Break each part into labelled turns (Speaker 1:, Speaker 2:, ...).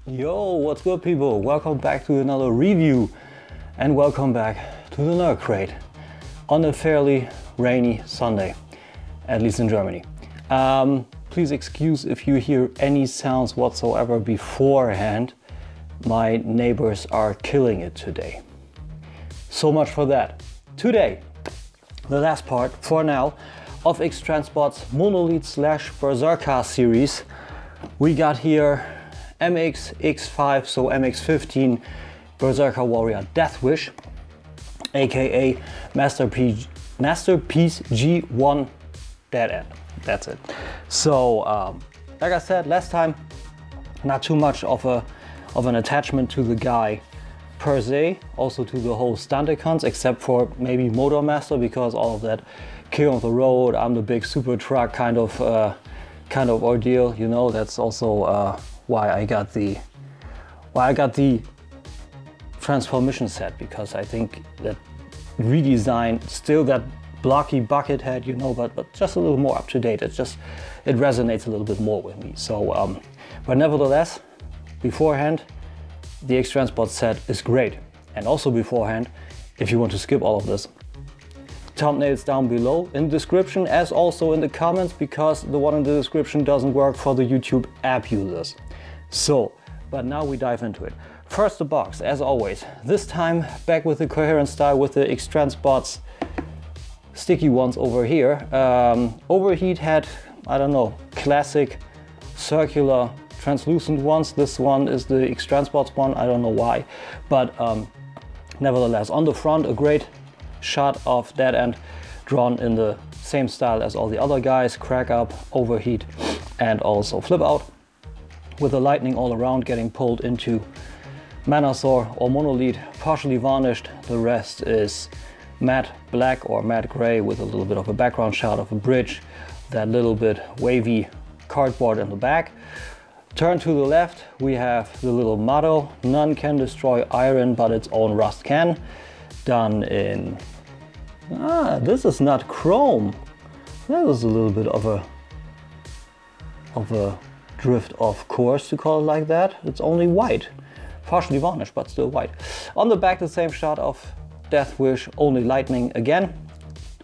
Speaker 1: Yo, what's good people? Welcome back to another review and welcome back to the Nerd Crate on a fairly rainy Sunday, at least in Germany. Please excuse if you hear any sounds whatsoever beforehand. My neighbors are killing it today. So much for that. Today, the last part, for now, of X-Transbots Monolith / Berserker series. We got here MX X5, so MX15 Berserker Warrior Deathwish AKA Masterpiece G1 Deadend. That's it. So like I said last time, not too much of an attachment to the guy per se, also to the whole Stunticons, except for maybe Motor Master, because all of that King of the Road, I'm the big super truck kind of ordeal, you know. That's also why I got the transformation set, because I think that redesign, still that blocky bucket head, you know, but just a little more up to date. It resonates a little bit more with me. So but nevertheless, beforehand, the X-Transbots set is great. And also beforehand, if you want to skip all of this, thumbnails down below in the description, as also in the comments, because the one in the description doesn't work for the YouTube app users. So, but now we dive into it. First the box, as always. This time back with the coherent style with the X-Transbots sticky ones over here. Overheat had, I don't know, classic circular translucent ones. This one is the X-Transbots one, I don't know why. But nevertheless, on the front, a great shot of Deadend drawn in the same style as all the other guys. Crack up, overheat, and also flip out, with the lightning all around getting pulled into Manasaur or Monolith, partially varnished. The rest is matte black or matte gray with a little bit of a background shot of a bridge, that little bit wavy cardboard in the back. Turn to the left, we have the little motto, none can destroy iron but its own rust can, done in, this is not chrome. That was a little bit of a drift off course to call it like that. It's only white, partially varnished but still white. On the back, the same shot of Deathwish, only lightning again.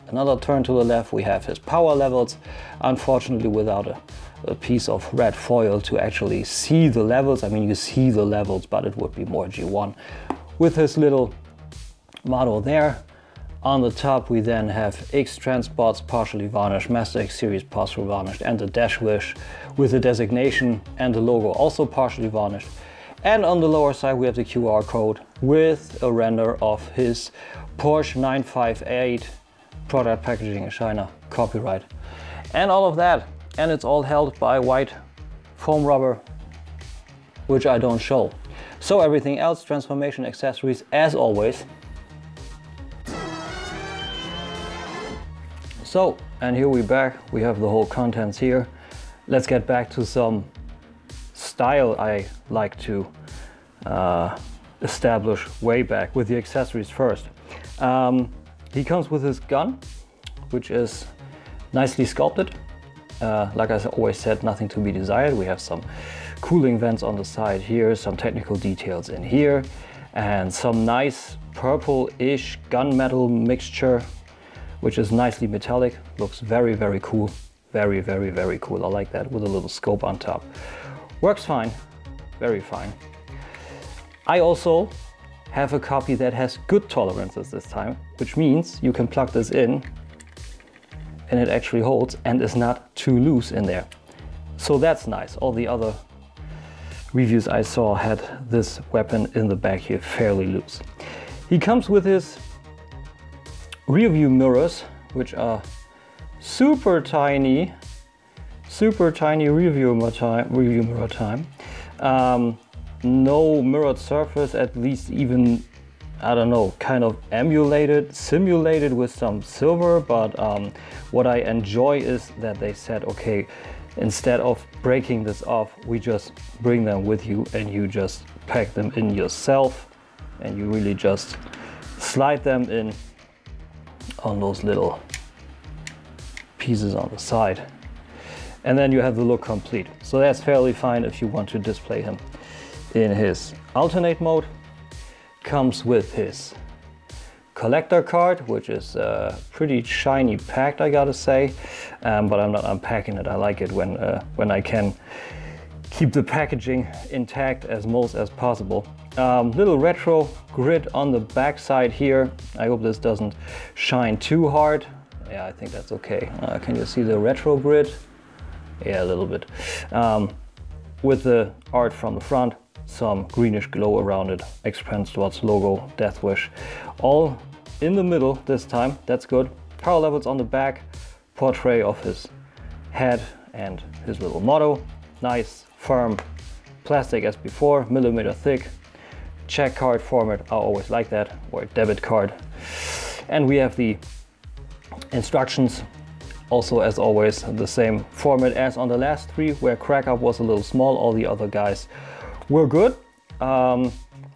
Speaker 1: Another turn to the left, we have his power levels, unfortunately without a piece of red foil to actually see the levels. I mean, you see the levels, but it would be more G1. With his little motto there. On the top we then have X-Transbots partially varnished, Master X Series partially varnished, and the Deathwish with the designation and the logo also partially varnished. And on the lower side we have the QR code with a render of his Porsche 958, product packaging in China, copyright, and all of that. And it's all held by white foam rubber, which I don't show. So everything else, transformation accessories, as always. So, and here we're back, we have the whole contents here. Let's get back to some style I like to establish way back with the accessories first. He comes with his gun, which is nicely sculpted. Like I always said, nothing to be desired. We have some cooling vents on the side here, some technical details in here, and some nice purple-ish gunmetal mixture, which is nicely metallic. Looks very, very cool. Very, very, very cool. I like that, with a little scope on top. Works fine, very fine. I also have a copy that has good tolerances this time, which means you can plug this in and it actually holds and is not too loose in there. So that's nice. All the other reviews I saw had this weapon in the back here fairly loose. He comes with his rear view mirrors, which are super tiny rear view mirror time. No mirrored surface, at least even, I don't know, kind of simulated with some silver, but what I enjoy is that they said, okay, instead of breaking this off, we just bring them with you and you just pack them in yourself, and you really just slide them in on those little pieces on the side. And then you have the look complete. So that's fairly fine if you want to display him in his alternate mode. Comes with his collector card, which is pretty shiny packed, I gotta say, but I'm not unpacking it. I like it when I can keep the packaging intact as most as possible. Little retro grid on the back side here. I hope this doesn't shine too hard. Yeah, I think that's okay. Can you see the retro grid? Yeah, a little bit. With the art from the front, some greenish glow around it, X-Transbots logo, Deathwish, all in the middle this time. That's good. Power levels on the back, portrait of his head and his little motto. Nice, firm plastic as before, millimeter thick. Check card format, I always like that, or debit card. And we have the instructions, also as always the same format as on the last three, where Crack Up was a little small. All the other guys were good, and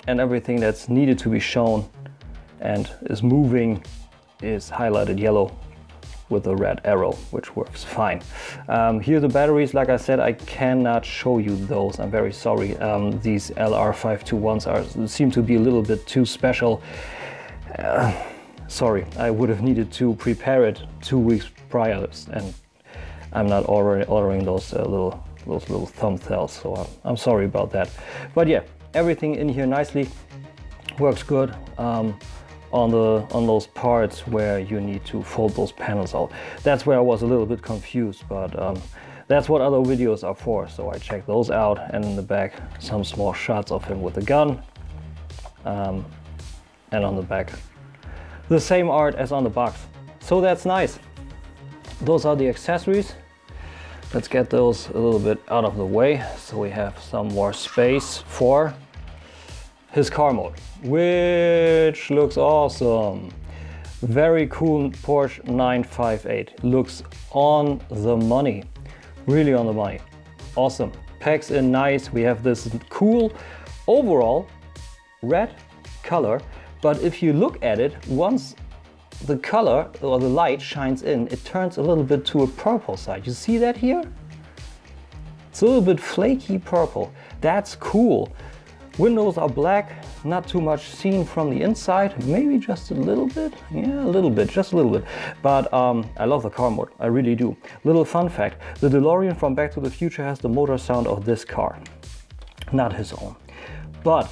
Speaker 1: everything that's needed to be shown and is moving is highlighted yellow with a red arrow, which works fine. Here the batteries, like I said, I cannot show you those. I'm very sorry. These LR521s seem to be a little bit too special. Sorry, I would have needed to prepare it 2 weeks prior, and I'm not ordering those little thumbnails, so I'm sorry about that. But yeah, everything in here nicely works good. On those parts where you need to fold those panels out, that's where I was a little bit confused, but that's what other videos are for, so I checked those out. And in the back, some small shots of him with a gun, and on the back the same art as on the box, so that's nice. Those are the accessories. Let's get those a little bit out of the way so we have some more space for his car mode, which looks awesome. Very cool Porsche 958. Looks on the money, really on the money. Awesome, packs in nice. We have this cool overall red color, but if you look at it, once the color or the light shines in, it turns a little bit to a purple side. You see that here? It's a little bit flaky purple. That's cool. Windows are black, not too much seen from the inside, maybe just a little bit. Yeah, a little bit, just a little bit. But I love the car mode, I really do. Little fun fact, the DeLorean from Back to the Future has the motor sound of this car, not his own. But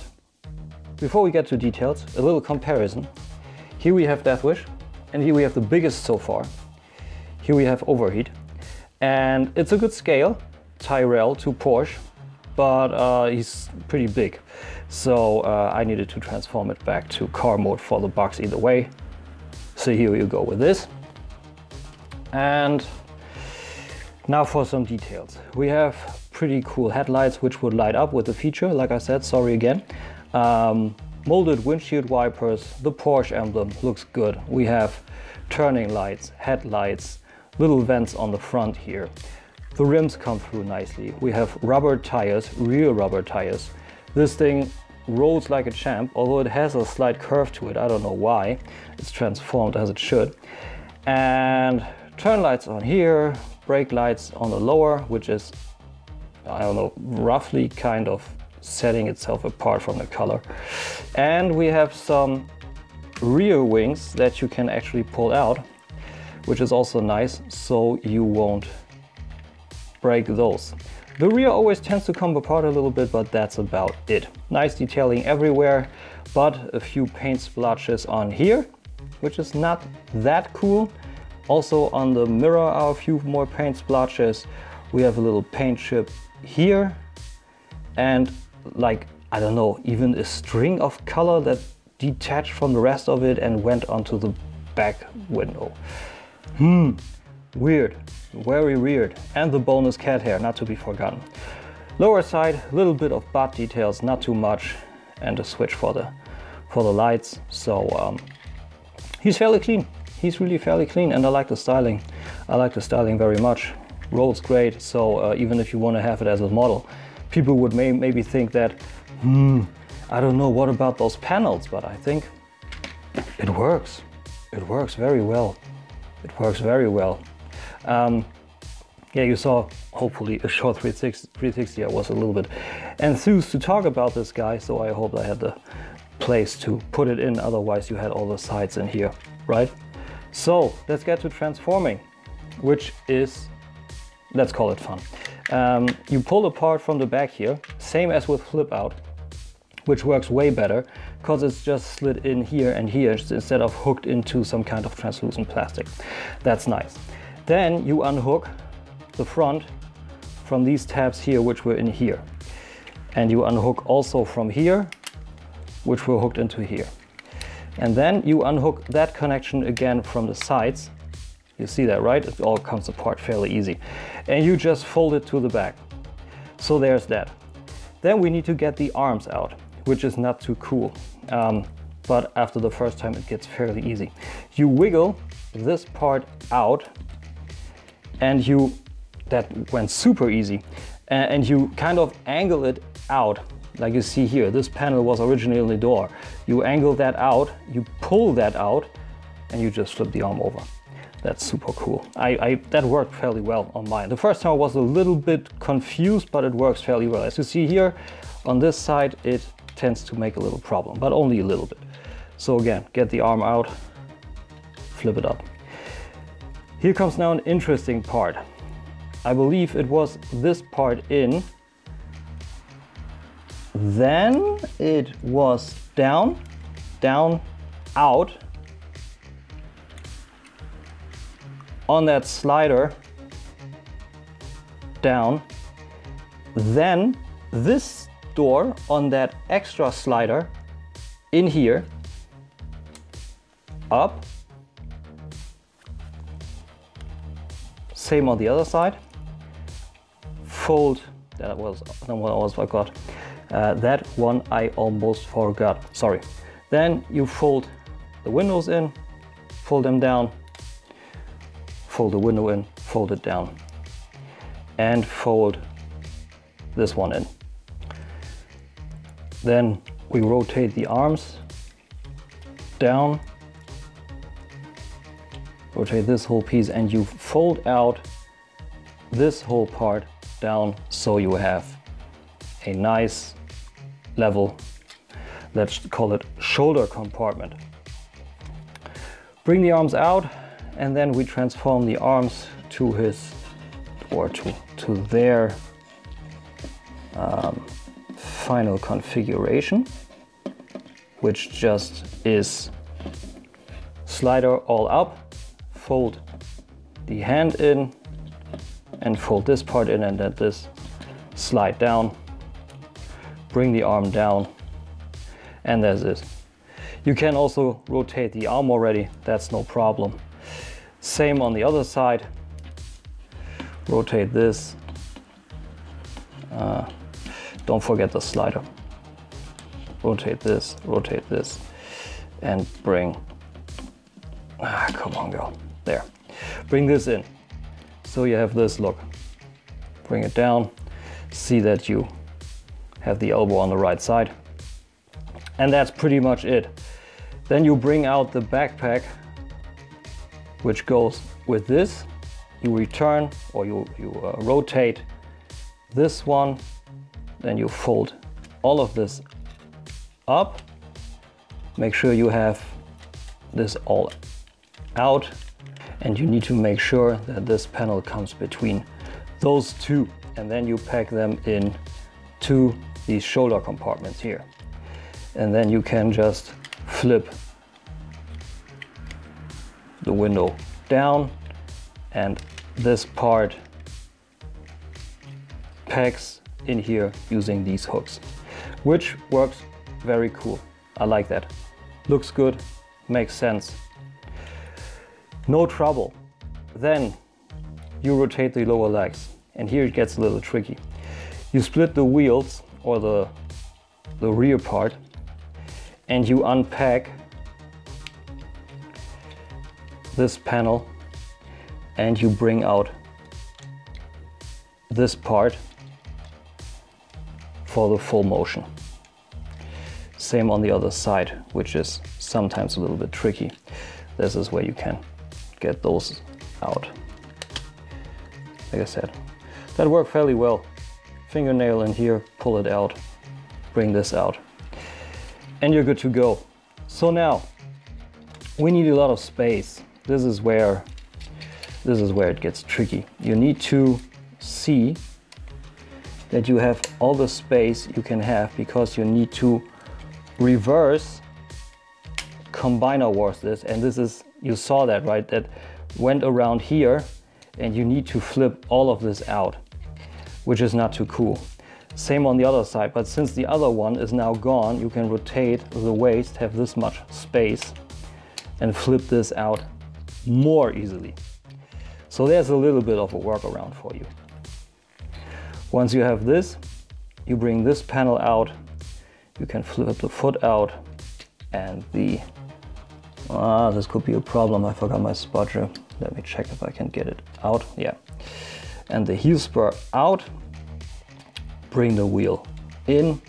Speaker 1: before we get to details, a little comparison. Here we have Deathwish, and here we have the biggest so far. Here we have Overheat, and it's a good scale, Tyrell to Porsche, but he's pretty big. So I needed to transform it back to car mode for the box either way. So here you go with this. And now for some details. We have pretty cool headlights which would light up with the feature, like I said, sorry again. Molded windshield wipers, the Porsche emblem looks good. We have turning lights, headlights, little vents on the front here. The rims come through nicely. We have rubber tires, real rubber tires. This thing rolls like a champ, although it has a slight curve to it. I don't know why. It's transformed as it should. And turn lights on here, brake lights on the lower, which is, I don't know, roughly kind of setting itself apart from the color. And we have some rear wings that you can actually pull out, which is also nice, so you won't break those. The rear always tends to come apart a little bit, but that's about it. Nice detailing everywhere, but a few paint splotches on here, which is not that cool. Also on the mirror are a few more paint splotches. We have a little paint chip here, and like, I don't know, even a string of color that detached from the rest of it and went onto the back window. Weird, very weird. And the bonus cat hair, not to be forgotten. Lower side, a little bit of butt details, not too much, and a switch for the lights. So he's fairly clean. He's really fairly clean, and I like the styling. I like the styling very much. Rolls great, so even if you want to have it as a model, people would maybe think that, I don't know, what about those panels? But I think it works. It works very well. It works very well. Yeah, you saw hopefully a short 360. I was a little bit enthused to talk about this guy, so I hope I had the place to put it in, otherwise you had all the sides in here, right? So let's get to transforming, which is, let's call it fun. You pull apart from the back here, same as with flip out, which works way better because it's just slid in here and here instead of hooked into some kind of translucent plastic. That's nice. Then you unhook the front from these tabs here, which were in here. And you unhook also from here, which were hooked into here. And then you unhook that connection again from the sides. You see that, right? It all comes apart fairly easy. And you just fold it to the back. So there's that. Then we need to get the arms out, which is not too cool. But after the first time, it gets fairly easy. You wiggle this part out, and that went super easy. And you kind of angle it out. Like you see here, this panel was originally in the door. You angle that out, you pull that out, and you just flip the arm over. That's super cool. That worked fairly well on mine. The first time I was a little bit confused, but it works fairly well. As you see here, on this side, it tends to make a little problem, but only a little bit. So again, get the arm out, flip it up. Here comes now an interesting part. I believe it was this part in, then it was down, down, out, on that slider, down, then this door on that extra slider, in here, up, same on the other side, fold, that was the one I almost forgot. That one I almost forgot, sorry. Then you fold the windows in, fold them down, fold the window in, fold it down, and fold this one in. Then we rotate the arms down, rotate this whole piece, and you fold out this whole part down so you have a nice level, let's call it shoulder compartment. Bring the arms out, and then we transform the arms to his, or to their final configuration, which just is slider all up, fold the hand in, and fold this part in, and let this slide down. Bring the arm down, and there's it. You can also rotate the arm already, that's no problem. Same on the other side. Rotate this. Don't forget the slider. Rotate this, and bring, come on girl, there. Bring this in, so you have this look. Bring it down, see that you have the elbow on the right side. And that's pretty much it. Then you bring out the backpack, which goes with this. You return, or you rotate this one, then you fold all of this up. Make sure you have this all out, and you need to make sure that this panel comes between those two, and then you pack them in to these shoulder compartments here. And then you can just flip the window down, and this part packs in here using these hooks, which works very cool. I like that. Looks good, makes sense. No trouble. Then you rotate the lower legs, and here it gets a little tricky. You split the wheels, or the rear part, and you unpack this panel, and you bring out this part for the full motion. Same on the other side, which is sometimes a little bit tricky. This is where you can get those out. like I said, that worked fairly well. Fingernail in here, pull it out, bring this out, and you're good to go. So now, we need a lot of space. This is where it gets tricky. You need to see that you have all the space you can have, because you need to reverse combiner wars this, and this is, you saw that, right? That went around here, and you need to flip all of this out, which is not too cool. Same on the other side, but since the other one is now gone, you can rotate the waist, have this much space, and flip this out more easily. So there's a little bit of a workaround for you. Once you have this, you bring this panel out, you can flip the foot out, and the, this could be a problem, I forgot my spudger. Let me check if I can get it out, yeah. And the heel spur out, bring the wheel in,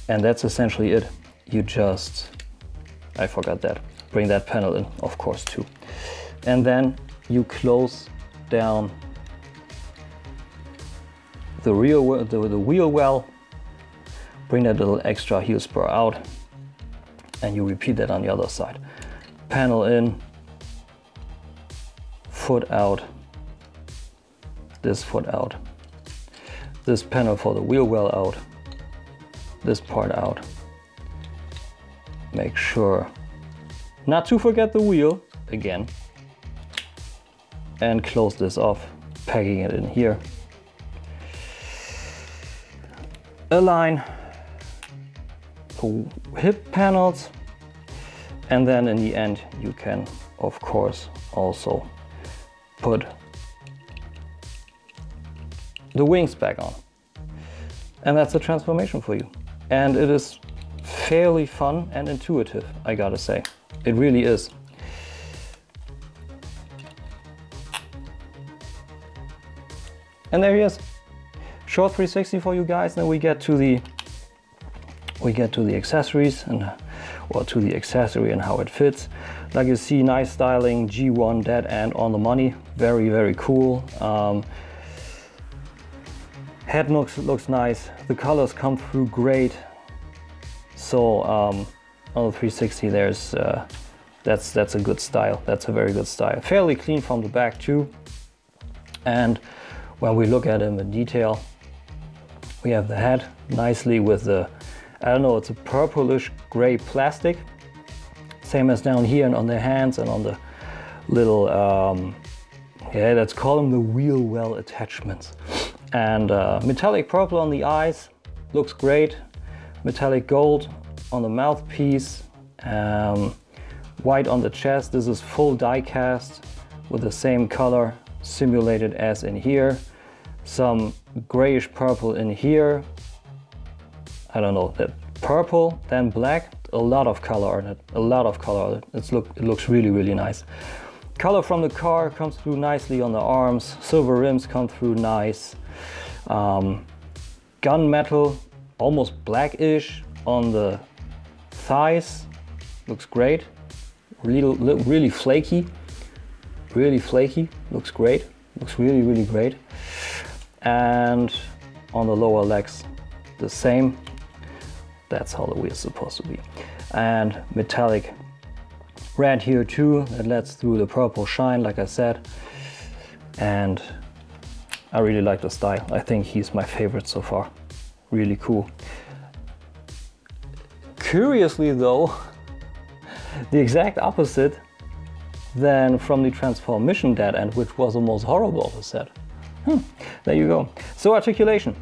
Speaker 1: and that's essentially it. You just, I forgot that, bring that panel in, of course, too. And then you close down the rear, the wheel well, bring that little extra heel spur out, and you repeat that on the other side. Panel in, foot out, this foot out, this panel for the wheel well out, this part out. Make sure not to forget the wheel again, and close this off, pegging it in here. Align the hip panels, and then in the end you can of course also put the wings back on. And that's a transformation for you. And it is fairly fun and intuitive, I gotta say. It really is. And there he is. Short 360 for you guys. Then we get to the accessories, and well, to the accessory and how it fits. Like you see, nice styling, G1 dead end on the money. Very, very cool. Head looks nice. The colors come through great. So on the 360, there's that's a good style. That's a very good style. Fairly clean from the back too. And when we look at him in detail, we have the head nicely with the, I don't know, it's a purplish gray plastic. Same as down here and on the hands and on the little, yeah, let's call them the wheel well attachments. And metallic purple on the eyes, looks great. Metallic gold on the mouthpiece, white on the chest. This is full die cast with the same color simulated as in here. Some grayish purple in here. I don't know, that purple, then black, a lot of color on it, a lot of color on it. It looks really, really nice. Color from the car comes through nicely on the arms. Silver rims come through nice. Gunmetal, almost blackish on the thighs. Looks great. Really flaky. Really flaky. Looks great. Looks really, really great. And on the lower legs, the same. That's how the wheel's supposed to be. And metallic red here too, that lets through the purple shine, like I said. And I really like the style. I think he's my favorite so far. Really cool. Curiously though, the exact opposite than from the Transformission Dead End, which was the most horrible of the set. There you go. So articulation.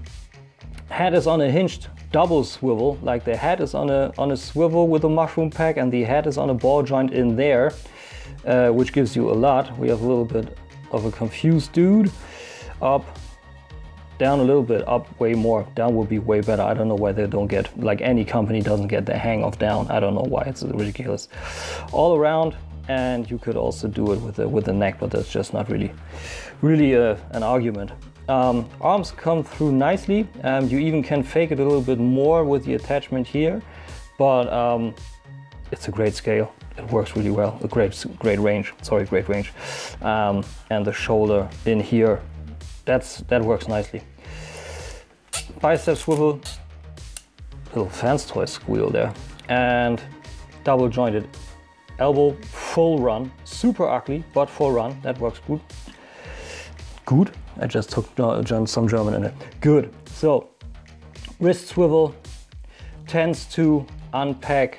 Speaker 1: Head is on a hinged double swivel, like the head is on a swivel with a mushroom pack, and the head is on a ball joint in there, which gives you a lot. We have a little bit of a confused dude. Up, down a little bit, up way more. Down would be way better. I don't know why they don't get, like any company doesn't get the hang of down. I don't know why, it's ridiculous. All around, and you could also do it with the neck, but that's just not really an argument. Arms come through nicely. You even can fake it a little bit more with the attachment here, but it's a great scale. It works really well. A great range. Sorry, great range. And the shoulder in here that works nicely. Bicep swivel, little fans toy squeal there, and double jointed elbow, full run, super ugly, but full run, that works good. Good, I just took some German in it. Good, so wrist swivel tends to unpack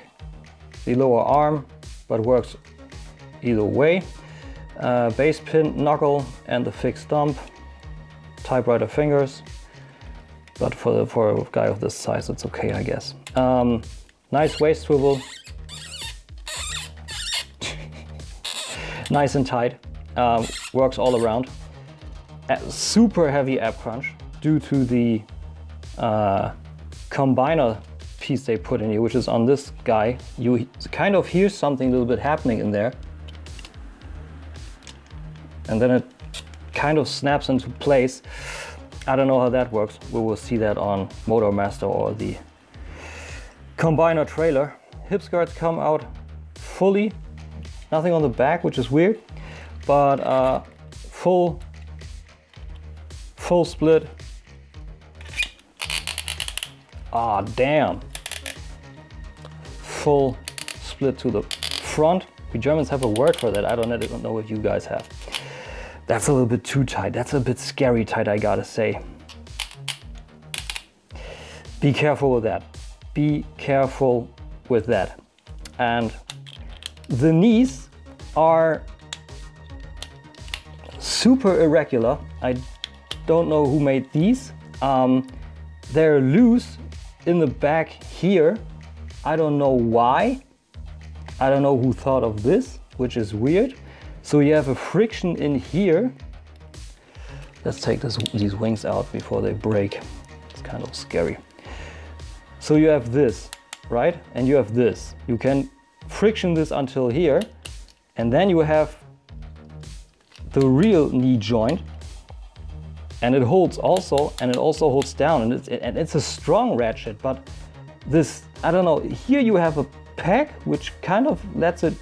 Speaker 1: the lower arm, but works either way. Base pin knuckle and the fixed thumb, typewriter fingers, but for a guy of this size it's okay, I guess. Nice waist swivel, nice and tight, works all around. Super heavy ab crunch due to the combiner piece they put in here, which is on this guy. You kind of hear something a little bit happening in there, and then it kind of snaps into place. I don't know how that works. We will see that on Motor Master or the combiner trailer. Hip skirts come out fully, nothing on the back, which is weird, but full split. Ah, damn. Full split to the front. We Germans have a word for that. I don't know if you guys have. That's a little bit too tight. That's a bit scary tight, I gotta say. Be careful with that. Be careful with that. And the knees are super irregular. I don't know who made these. They're loose in the back here. I don't know why. I don't know who thought of this, which is weird. So you have a friction in here. Let's take these wings out before they break. It's kind of scary. So you have this, right? And you have this. You can friction this until here, and then you have the real knee joint, and it holds also, and it also holds down, and it's a strong ratchet. But this, I don't know, here you have a peg which kind of lets it,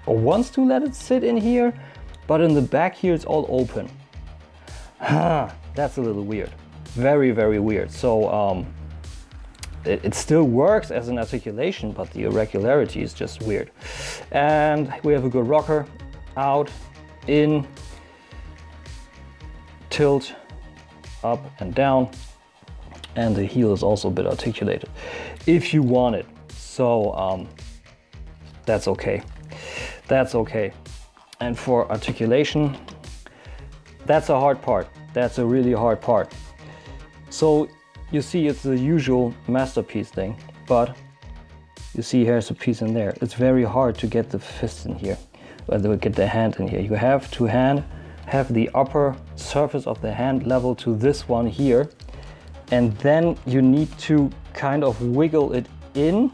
Speaker 1: or wants to let it sit in here, but in the back here it's all open. That's a little weird. Very, very weird. So it still works as an articulation, but the irregularity is just weird. And we have a good rocker, out, in, tilt, up and down, and the heel is also a bit articulated if you want it. So that's okay. That's okay. And for articulation, that's a hard part. That's a really hard part. So you see, it's the usual masterpiece thing, but you see here's a piece in there. It's very hard to get the fist in here, or get the hand in here. You have to have the upper surface of the hand level to this one here, and then you need to kind of wiggle it in.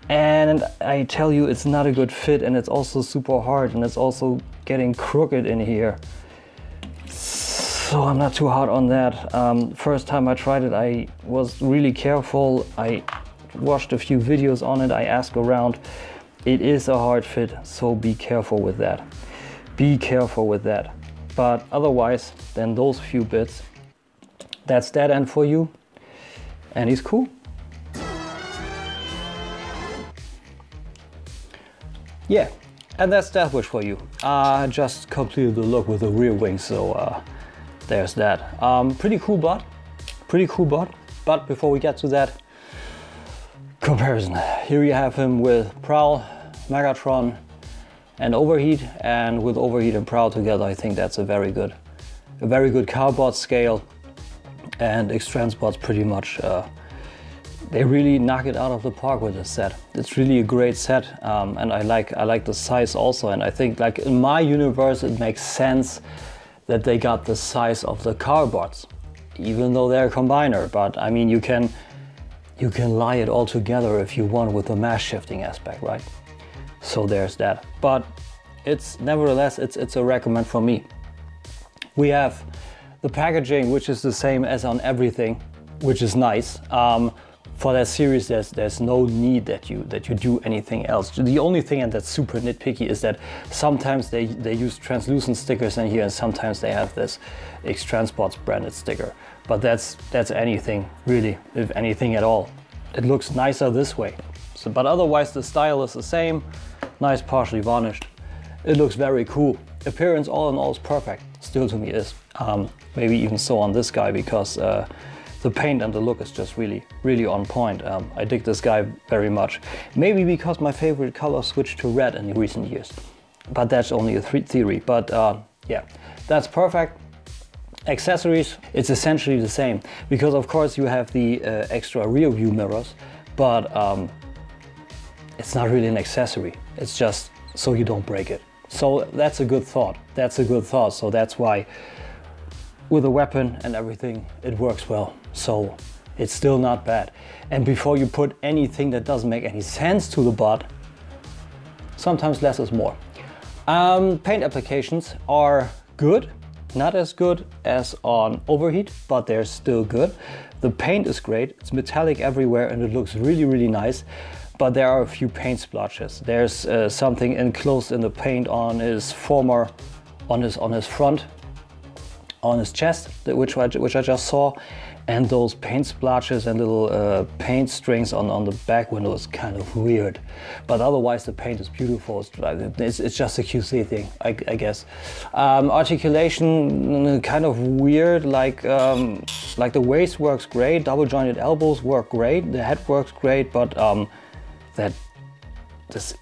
Speaker 1: And I tell you, it's not a good fit, and it's also super hard, and it's also getting crooked in here. So I'm not too hard on that. First time I tried it, I was really careful. I watched a few videos on it. I asked around. It is a hard fit, so be careful with that. Be careful with that. But otherwise, then those few bits, that's Deadend for you, and he's cool. Yeah, and that's Deathwish for you. Just completed the look with the rear wing, so there's that. Pretty cool bot, pretty cool bot. But before we get to that, comparison. Here you have him with Prowl, Megatron, and Overheat, and with Overheat and Prowl together, I think that's a very good carbot scale. And X-Transbots pretty much, they really knock it out of the park with this set. It's really a great set, and I like the size also. And I think, like, in my universe, it makes sense that they got the size of the carbots, even though they're a combiner. But I mean, you can lie it all together if you want with the mass shifting aspect, right? So there's that. But it's nevertheless, it's a recommend for me. We have the packaging, which is the same as on everything, which is nice. for that series, there's no need that you do anything else. The only thing, and that's super nitpicky, is that sometimes they use translucent stickers in here, and sometimes they have this X-Transbots branded sticker. But that's anything really, if anything at all. It looks nicer this way. So, but otherwise the style is the same, nice partially varnished. It looks very cool. Appearance all in all is perfect, still to me is. Maybe even so on this guy, because the paint and the look is just really on point. I dig this guy very much. Maybe because my favorite color switched to red in recent years. But that's only a theory. But yeah, that's perfect. Accessories, it's essentially the same. Because of course you have the extra rear view mirrors, but it's not really an accessory. It's just so you don't break it. So that's a good thought. That's a good thought. So that's why with a weapon and everything, it works well. So it's still not bad. And before you put anything that doesn't make any sense to the butt, sometimes less is more. Paint applications are good. Not as good as on overheat, but they're still good. The paint is great. It's metallic everywhere and it looks really nice. But there are a few paint splotches. There's something enclosed in the paint on his front, on his chest, which I just saw, and those paint splotches and little paint strings on the back window is kind of weird. But otherwise the paint is beautiful. It's just a QC thing, I guess. Articulation kind of weird, like the waist works great, double jointed elbows work great, the head works great, but this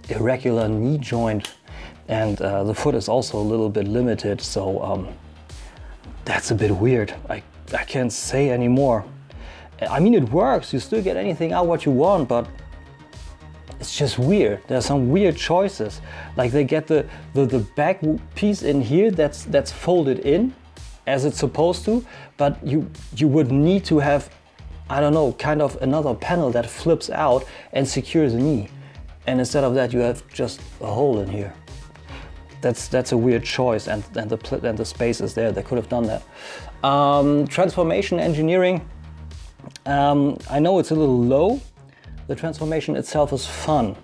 Speaker 1: irregular knee joint and the foot is also a little bit limited, so that's a bit weird. I can't say anymore. I mean, it works, you still get anything out what you want, but it's just weird. There's some weird choices. Like they get the back piece in here that's folded in as it's supposed to, but you would need to have, I don't know, kind of another panel that flips out and secures the knee. And instead of that, you have just a hole in here. That's a weird choice, and the space is there. They could have done that. Transformation engineering. I know it's a little low. The transformation itself is fun,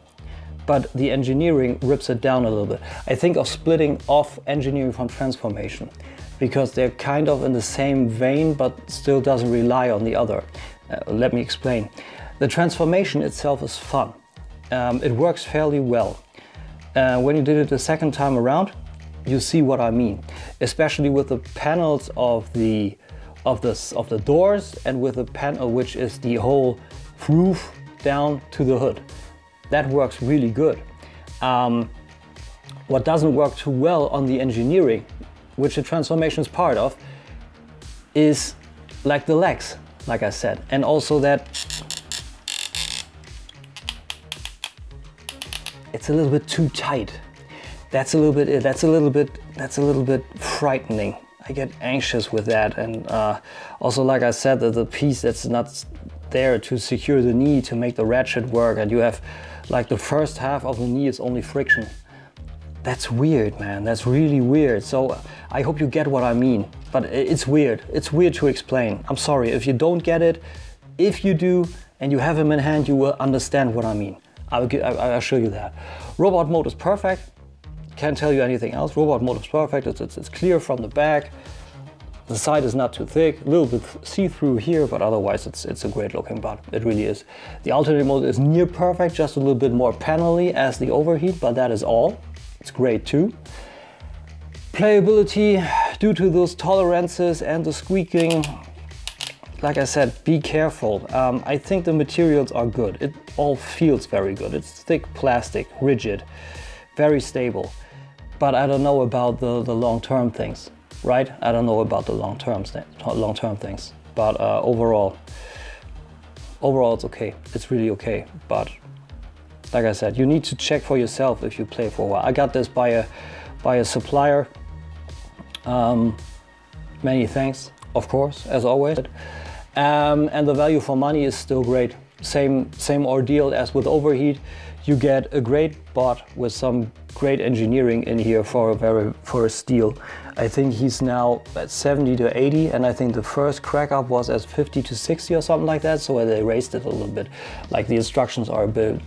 Speaker 1: but the engineering rips it down a little bit. I think of splitting off engineering from transformation, because they're kind of in the same vein, but still doesn't rely on the other. Let me explain. The transformation itself is fun. It works fairly well. When you did it the second time around, you see what I mean, especially with the panels of the doors and with the panel which is the whole roof down to the hood. That works really good. What doesn't work too well on the engineering, which the transformation is part of, is like the legs, like I said, and also that it's a little bit too tight. That's a little bit frightening. I get anxious with that, and also, like I said, the piece that's not there to secure the knee to make the ratchet work, and you have like the first half of the knee is only friction. That's weird, man. That's really weird. So I hope you get what I mean, but it's weird. It's weird to explain. I'm sorry if you don't get it. If you do and you have him in hand, you will understand what I mean. I'll show you that. Robot mode is perfect. Can't tell you anything else. Robot mode is perfect. It's clear from the back. The side is not too thick. A little bit see-through here, but otherwise it's a great looking bot. It really is. The alternate mode is near perfect, just a little bit more panel-y as the overheat, but that is all. It's great too. Playability, due to those tolerances and the squeaking, like I said, be careful. I think the materials are good. It all feels very good. It's thick plastic, rigid, very stable. But I don't know about the long-term things, right? I don't know about the long-term things. But overall it's okay. It's really okay. But like I said, you need to check for yourself if you play for a while. I got this by a supplier. Many thanks, of course, as always. And the value for money is still great. same ordeal as with Overheat. You get a great bot with some great engineering in here for a steel. I think he's now at 70 to 80, and I think the first crack up was at 50 to 60 or something like that, so they raised it a little bit. Like the instructions are a bit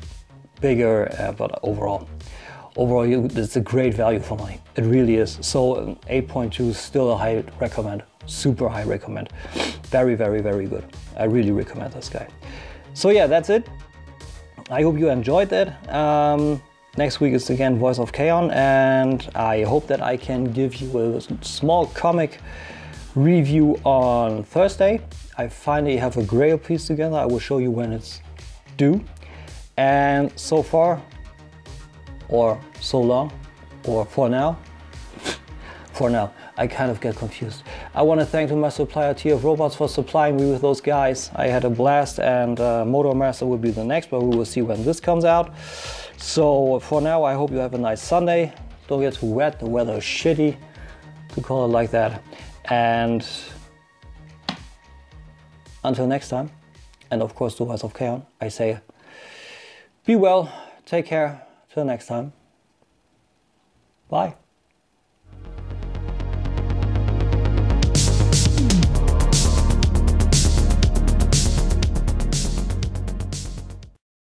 Speaker 1: bigger, but overall it's a great value for money. It really is. So 8.2 is still a high recommend, super high recommend. Very, very, very good. I really recommend this guy. So yeah, that's it. I hope you enjoyed that. Next week is again Voice of Kaon, and I hope that I can give you a small comic review on Thursday. I finally have a Grail piece together. I will show you when it's due. And so far, or so long, or for now, I kind of get confused. I want to thank my supplier TF Robots for supplying me with those guys. I had a blast, and Motor Master will be the next, but we will see when this comes out. So for now, I hope you have a nice Sunday. Don't get too wet, the weather is shitty, to call it like that. And until next time, and of course the Voice of Kaon, I say, be well, take care, till next time, bye.